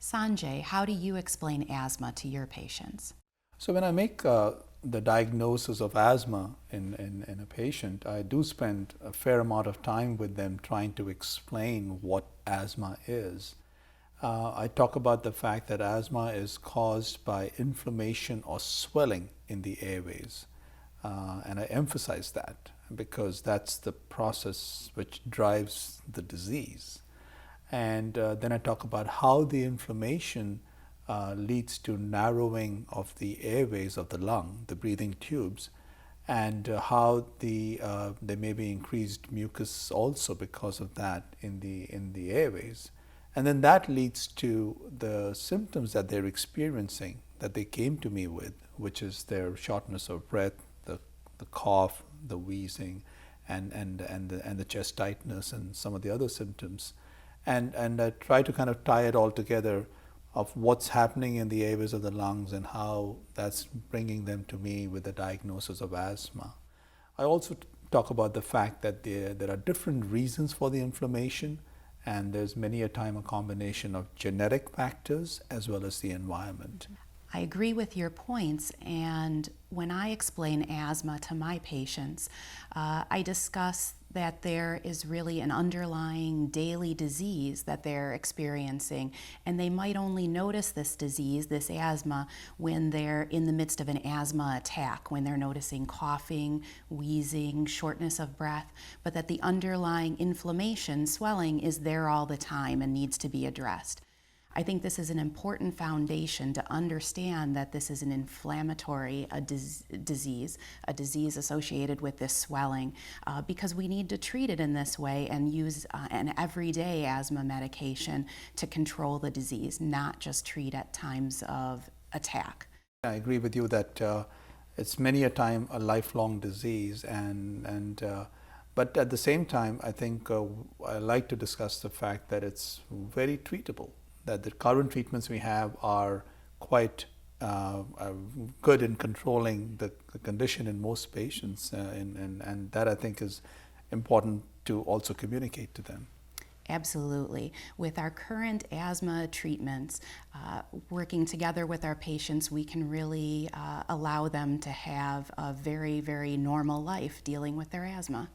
Sanjay, how do you explain asthma to your patients? So when I make the diagnosis of asthma in a patient, I do spend a fair amount of time with them trying to explain what asthma is. I talk about the fact that asthma is caused by inflammation or swelling in the airways. And I emphasize that because that's the process which drives the disease. And then I talk about how the inflammation leads to narrowing of the airways of the lung, the breathing tubes, and how there may be increased mucus also because of that in the airways. And then that leads to the symptoms that they're experiencing that they came to me with, which is their shortness of breath, the cough, the wheezing, and the chest tightness, and some of the other symptoms. And I try to kind of tie it all together of what's happening in the airways of the lungs and how that's bringing them to me with the diagnosis of asthma. I also talk about the fact that there are different reasons for the inflammation, and there's many a time a combination of genetic factors as well as the environment. I agree with your points, and when I explain asthma to my patients, I discuss that there is really an underlying daily disease that they're experiencing, and they might only notice this disease, this asthma, when they're in the midst of an asthma attack, when they're noticing coughing, wheezing, shortness of breath, but that the underlying inflammation, swelling, is there all the time and needs to be addressed. I think this is an important foundation to understand that this is an inflammatory disease, a disease associated with this swelling, because we need to treat it in this way and use an everyday asthma medication to control the disease, not just treat at times of attack. I agree with you that it's many a time a lifelong disease, but at the same time, I think I like to discuss the fact that it's very treatable, that the current treatments we have are quite good in controlling the condition in most patients, and that I think is important to also communicate to them. Absolutely. With our current asthma treatments, working together with our patients, we can really allow them to have a very, very normal life dealing with their asthma.